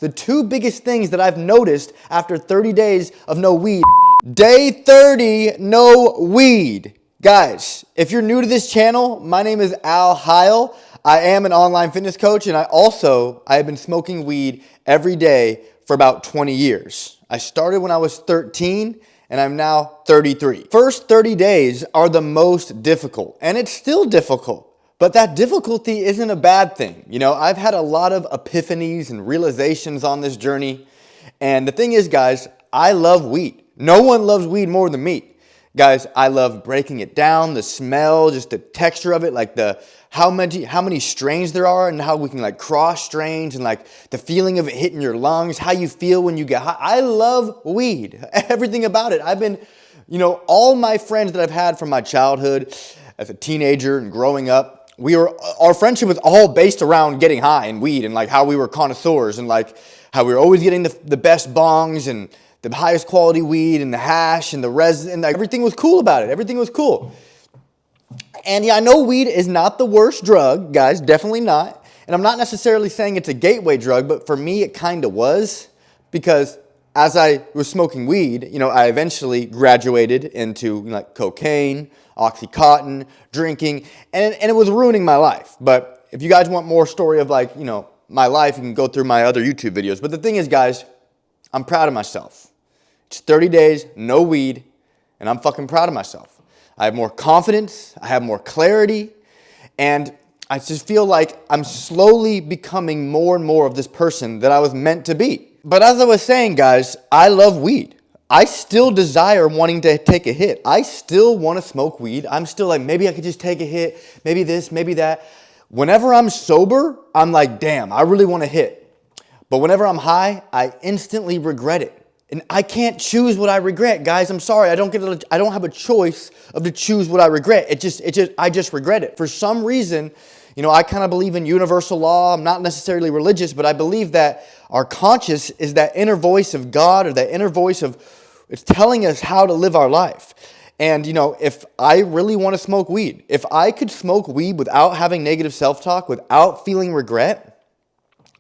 the two biggest things that I've noticed after 30 days of no weed. Day 30, no weed. Guys, if you're new to this channel, my name is Al Heil. I am an online fitness coach, and I have been smoking weed every day for about 20 years. I started when I was 13, and I'm now 33. First 30 days are the most difficult, and it's still difficult. But that difficulty isn't a bad thing. You know, I've had a lot of epiphanies and realizations on this journey. And the thing is, guys, I love weed. No one loves weed more than me. Guys, I love breaking it down, the smell, just the texture of it, like how many strains there are and how we can like cross strains and like the feeling of it hitting your lungs, how you feel when you get high. I love weed, everything about it. I've been, all my friends that I've had from my childhood as a teenager and growing up, our friendship was all based around getting high and weed and like how we were connoisseurs and like how we were always getting the best bongs and the highest quality weed and the hash and the resin, and everything was cool about it. Everything was cool. And yeah, I know weed is not the worst drug, guys, definitely not. And I'm not necessarily saying it's a gateway drug, but for me it kind of was, because as I was smoking weed, I eventually graduated into like cocaine, Oxycontin, drinking, and it was ruining my life. But if you guys want more story of like, my life, you can go through my other YouTube videos. But the thing is, guys, I'm proud of myself. It's 30 days, no weed, and I'm fucking proud of myself. I have more confidence, I have more clarity, and I just feel like I'm slowly becoming more and more of this person that I was meant to be. But as I was saying, guys, I love weed. I still desire wanting to take a hit. I still want to smoke weed. I'm still like, maybe I could just take a hit, maybe this, maybe that. Whenever I'm sober, I'm like, damn, I really want to hit. But whenever I'm high, I instantly regret it. And I can't choose what I regret, guys. I'm sorry. I don't have a choice to choose what I regret. I just regret it. For some reason, I kind of believe in universal law. I'm not necessarily religious, but I believe that our conscience is that inner voice of God, or that inner voice it's telling us how to live our life. And, if I really want to smoke weed, if I could smoke weed without having negative self-talk, without feeling regret,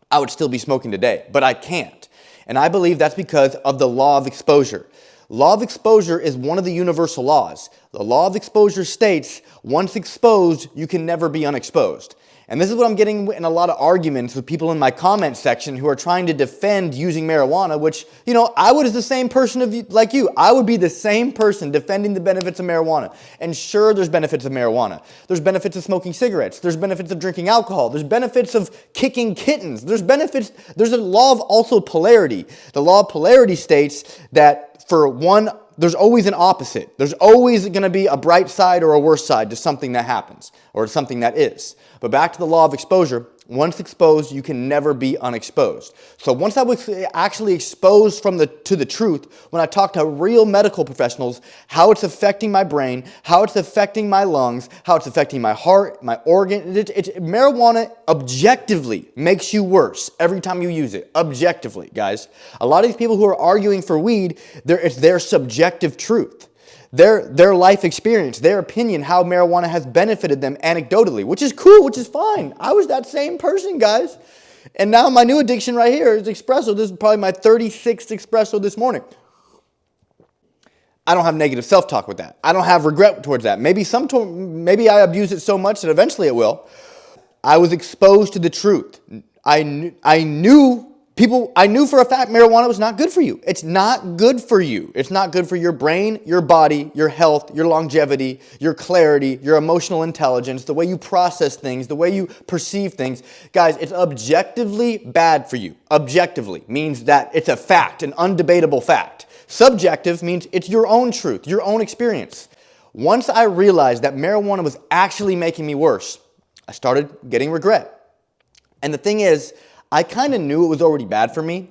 I would still be smoking today, but I can't. And I believe that's because of the law of exposure. Law of exposure is one of the universal laws. The law of exposure states, once exposed, you can never be unexposed. And this is what I'm getting in a lot of arguments with people in my comment section who are trying to defend using marijuana, which, I would as the same person like you. I would be the same person defending the benefits of marijuana. And sure, there's benefits of marijuana. There's benefits of smoking cigarettes. There's benefits of drinking alcohol. There's benefits of kicking kittens. There's a law of also polarity. The law of polarity states that for one, there's always an opposite. There's always going to be a bright side or a worse side to something that happens or something that is. But back to the law of exposure, once exposed, you can never be unexposed. So once I was actually exposed to the truth, when I talk to real medical professionals, how it's affecting my brain, how it's affecting my lungs, how it's affecting my heart, my organ, marijuana objectively makes you worse every time you use it. Objectively, guys. A lot of these people who are arguing for weed, it's their subjective truth. Their life experience, their opinion, how marijuana has benefited them anecdotally, which is cool, which is fine. I was that same person, guys. And now my new addiction right here is espresso. This is probably my 36th espresso this morning. I don't have negative self-talk with that. I don't have regret towards that. Maybe I abuse it so much that eventually it will. I was exposed to the truth. I knew for a fact marijuana was not good for you. It's not good for you. It's not good for your brain, your body, your health, your longevity, your clarity, your emotional intelligence, the way you process things, the way you perceive things. Guys, it's objectively bad for you. Objectively means that it's a fact, an undebatable fact. Subjective means it's your own truth, your own experience. Once I realized that marijuana was actually making me worse, I started getting regret. And the thing is, I kind of knew it was already bad for me,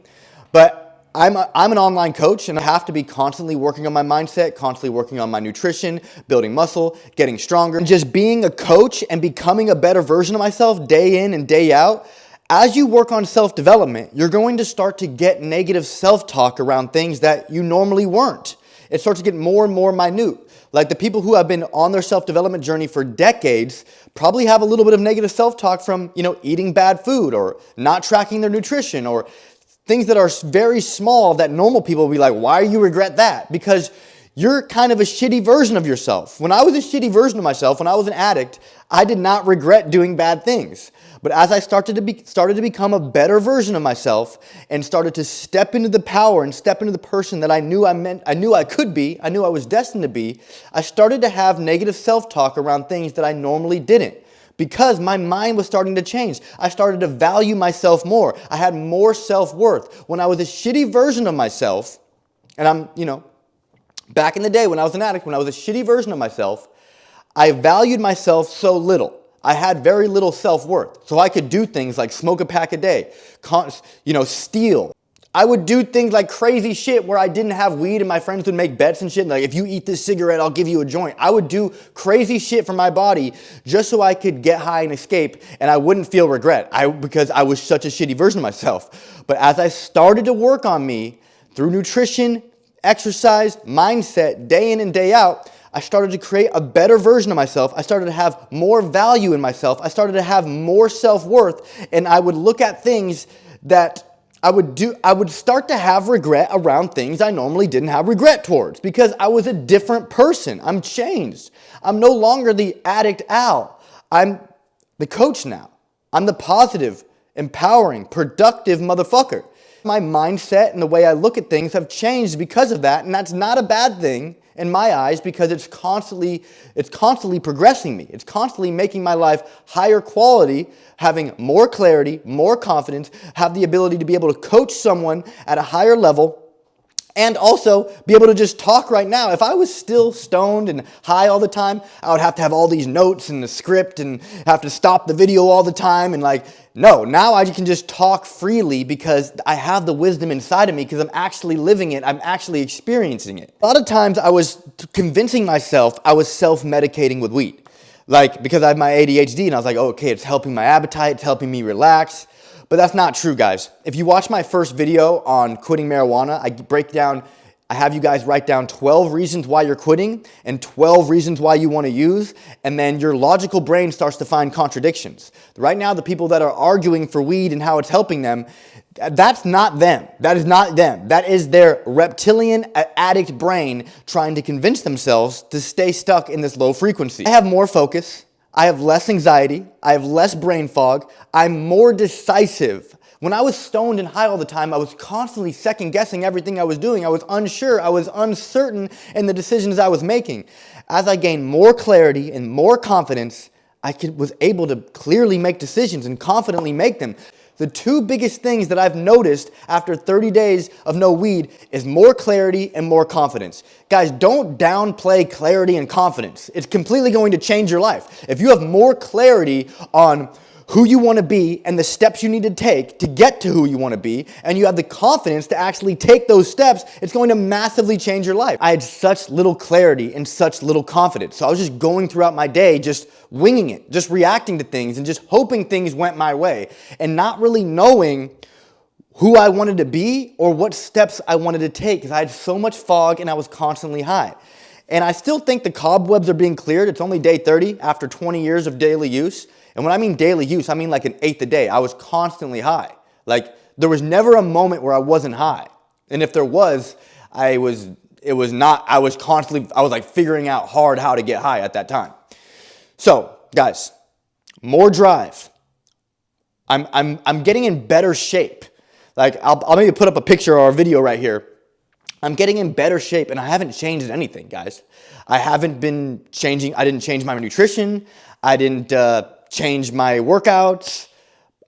but I'm an online coach, and I have to be constantly working on my mindset, constantly working on my nutrition, building muscle, getting stronger. And just being a coach and becoming a better version of myself day in and day out, as you work on self-development, you're going to start to get negative self-talk around things that you normally weren't. It starts to get more and more minute. Like the people who have been on their self-development journey for decades probably have a little bit of negative self-talk from, eating bad food or not tracking their nutrition or things that are very small that normal people will be like, why do you regret that? Because you're kind of a shitty version of yourself. When I was a shitty version of myself, when I was an addict, I did not regret doing bad things. But as I started to become a better version of myself and started to step into the power and step into the person that I knew I could be, I knew I was destined to be, I started to have negative self-talk around things that I normally didn't. Because my mind was starting to change. I started to value myself more. I had more self-worth. When I was a shitty version of myself, and back in the day when I was an addict, when I was a shitty version of myself, I valued myself so little. I had very little self-worth. So I could do things like smoke a pack a day, steal. I would do things like crazy shit where I didn't have weed and my friends would make bets and shit. Like, if you eat this cigarette, I'll give you a joint. I would do crazy shit for my body just so I could get high and escape and I wouldn't feel regret because I was such a shitty version of myself. But as I started to work on me through nutrition, exercise, mindset, day in and day out, I started to create a better version of myself. I started to have more value in myself. I started to have more self-worth, and I would look at things that I would start to have regret around things I normally didn't have regret towards because I was a different person. I'm changed. I'm no longer the addict Al. I'm the coach now. I'm the positive, empowering, productive motherfucker. My mindset and the way I look at things have changed because of that, and that's not a bad thing in my eyes because it's constantly progressing me. It's constantly making my life higher quality, having more clarity, more confidence, have the ability to be able to coach someone at a higher level, and also be able to just talk right now. If I was still stoned and high all the time, I would have to have all these notes and the script and have to stop the video all the time. And no, now I can just talk freely because I have the wisdom inside of me because I'm actually living it. I'm actually experiencing it. A lot of times I was convincing myself I was self-medicating with weed. Because I have my ADHD and I was like, oh, okay, it's helping my appetite, it's helping me relax. But that's not true, guys. If you watch my first video on quitting marijuana, I have you guys write down 12 reasons why you're quitting and 12 reasons why you want to use, and then your logical brain starts to find contradictions. Right now, the people that are arguing for weed and how it's helping them, that's not them. That is not them. That is their reptilian addict brain trying to convince themselves to stay stuck in this low frequency. I have more focus. I have less anxiety. I have less brain fog. I'm more decisive. When I was stoned and high all the time, I was constantly second guessing everything I was doing. I was unsure. I was uncertain in the decisions I was making. As I gained more clarity and more confidence, was able to clearly make decisions and confidently make them. The two biggest things that I've noticed after 30 days of no weed is more clarity and more confidence. Guys, don't downplay clarity and confidence. It's completely going to change your life. If you have more clarity on who you want to be and the steps you need to take to get to who you want to be, and you have the confidence to actually take those steps, it's going to massively change your life. I had such little clarity and such little confidence. So I was just going throughout my day, just winging it, just reacting to things and just hoping things went my way and not really knowing who I wanted to be or what steps I wanted to take because I had so much fog and I was constantly high. And I still think the cobwebs are being cleared. It's only day 30 after 20 years of daily use. And when I mean daily use, I mean like an eighth a day. I was constantly high. There was never a moment where I wasn't high. And if there was, I was figuring out hard how to get high at that time. So, guys, more drive. I'm getting in better shape. I'll maybe put up a picture or a video right here. I'm getting in better shape, and I haven't changed anything, guys. I didn't change my nutrition. I didn't change my workouts.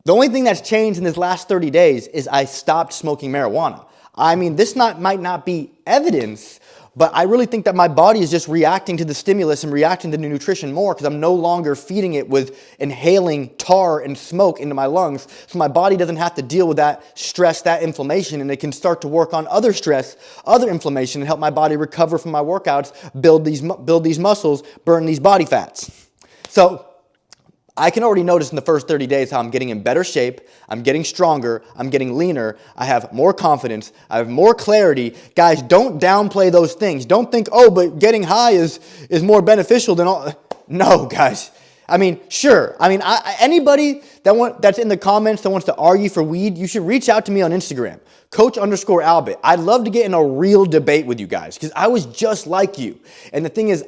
The only thing that's changed in this last 30 days is I stopped smoking marijuana. I mean, this might not be evidence, but I really think that my body is just reacting to the stimulus and reacting to the nutrition more because I'm no longer feeding it with inhaling tar and smoke into my lungs. So my body doesn't have to deal with that stress, that inflammation, and it can start to work on other stress, other inflammation, and help my body recover from my workouts, build these muscles, burn these body fats. So I can already notice in the first 30 days how I'm getting in better shape, I'm getting stronger, I'm getting leaner, I have more confidence, I have more clarity. Guys, don't downplay those things. Don't think, oh, but getting high is more beneficial than all. No, guys. I mean, sure. I mean, anybody that's in the comments that wants to argue for weed, you should reach out to me on Instagram, Coach_Albert. I'd love to get in a real debate with you guys because I was just like you. And the thing is,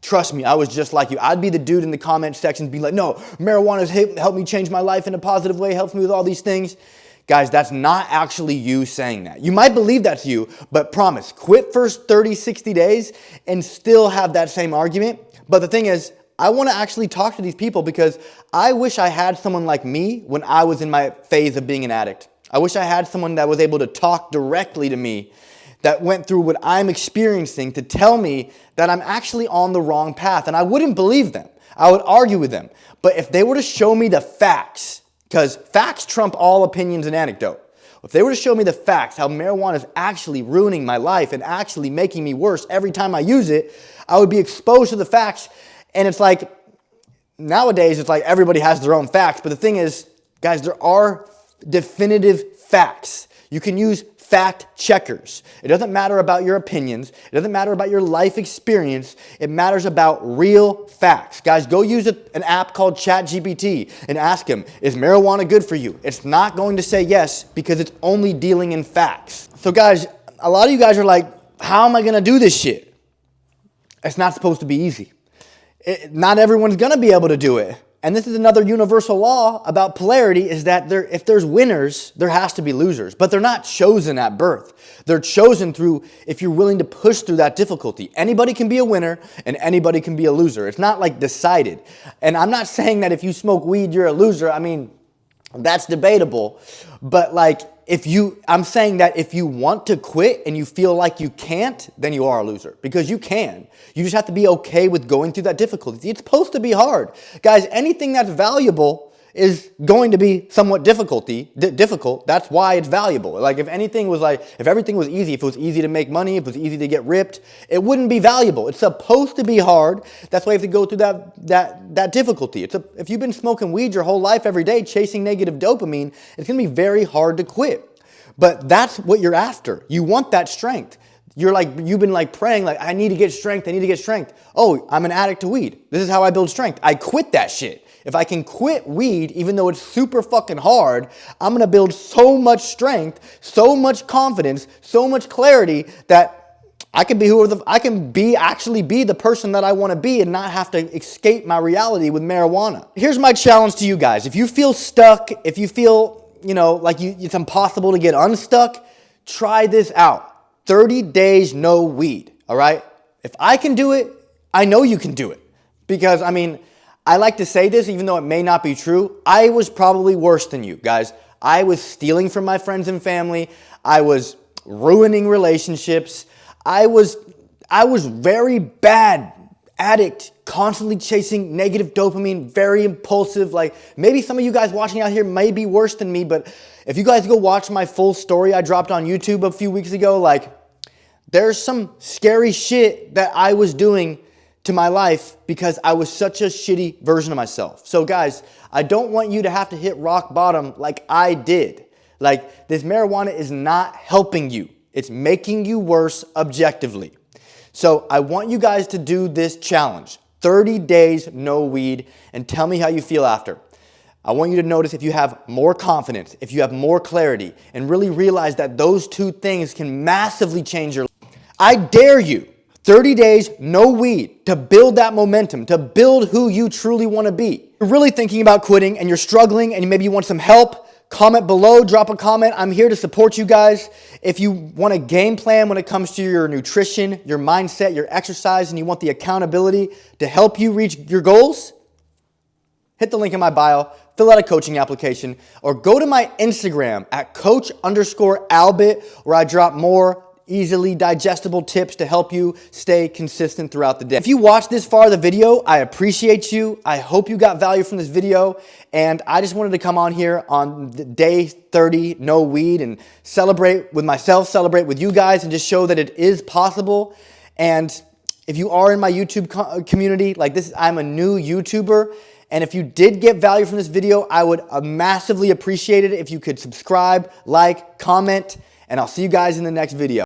trust me, I was just like you. I'd be the dude in the comment section being like, no, marijuana's helped me change my life in a positive way, helps me with all these things. Guys, that's not actually you saying that. You might believe that's you, but promise, quit first 30, 60 days and still have that same argument. But the thing is, I want to actually talk to these people because I wish I had someone like me when I was in my phase of being an addict. I wish I had someone that was able to talk directly to me, that went through what I'm experiencing, to tell me that I'm actually on the wrong path. And I wouldn't believe them. I would argue with them. But if they were to show me the facts, because facts trump all opinions and anecdote. If they were to show me the facts, how marijuana is actually ruining my life and actually making me worse every time I use it, I would be exposed to the facts. And it's like, nowadays, it's like everybody has their own facts. But the thing is, guys, there are definitive facts. You can use fact checkers. It doesn't matter about your opinions. It doesn't matter about your life experience. It matters about real facts. Guys, go use an app called ChatGPT and ask him, is marijuana good for you? It's not going to say yes because it's only dealing in facts. So guys, a lot of you guys are like, how am I going to do this shit? It's not supposed to be easy. Not everyone's going to be able to do it. And this is another universal law about polarity, is that if there's winners, there has to be losers. But they're not chosen at birth. They're chosen through, if you're willing to push through that difficulty. Anybody can be a winner and anybody can be a loser. It's not like decided. And I'm not saying that if you smoke weed, you're a loser. I mean, that's debatable. But like, I'm saying that if you want to quit and you feel like you can't, then you are a loser, because you can. You just have to be okay with going through that difficulty. It's supposed to be hard. Guys, anything that's valuable is going to be somewhat difficult. That's why it's valuable. Like if everything was easy, if it was easy to make money, if it was easy to get ripped, it wouldn't be valuable. It's supposed to be hard. That's why you have to go through that difficulty. If you've been smoking weed your whole life every day, chasing negative dopamine, it's going to be very hard to quit. But that's what you're after. You want that strength. You've been praying, I need to get strength. I need to get strength. Oh, I'm an addict to weed. This is how I build strength. I quit that shit. If I can quit weed, even though it's super fucking hard, I'm going to build so much strength, so much confidence, so much clarity that I can actually be the person that I want to be and not have to escape my reality with marijuana. Here's my challenge to you guys. If you feel stuck, if you feel, it's impossible to get unstuck, try this out. 30 days, no weed, all right? If I can do it, I know you can do it. Because, I like to say this, even though it may not be true. I was probably worse than you, guys. I was stealing from my friends and family. I was ruining relationships. I was very bad addict, constantly chasing negative dopamine, very impulsive. Maybe some of you guys watching out here may be worse than me, but if you guys go watch my full story I dropped on YouTube a few weeks ago, there's some scary shit that I was doing to my life because I was such a shitty version of myself. So guys, I don't want you to have to hit rock bottom like I did. This marijuana is not helping you. It's making you worse objectively. So I want you guys to do this challenge. 30 days, no weed, and tell me how you feel after. I want you to notice if you have more confidence, if you have more clarity, and really realize that those two things can massively change your life. I dare you, 30 days, no weed, to build that momentum, to build who you truly want to be. If you're really thinking about quitting and you're struggling and maybe you want some help, comment below, drop a comment. I'm here to support you guys. If you want a game plan when it comes to your nutrition, your mindset, your exercise, and you want the accountability to help you reach your goals, hit the link in my bio, fill out a coaching application, or go to my Instagram at Coach_Albert, where I drop more easily digestible tips to help you stay consistent throughout the day. If you watched this far of the video, I appreciate you. I hope you got value from this video. And I just wanted to come on here on the day 30, no weed, and celebrate with myself, celebrate with you guys, and just show that it is possible. And if you are in my YouTube community, I'm a new YouTuber. And if you did get value from this video, I would massively appreciate it if you could subscribe, comment, and I'll see you guys in the next video.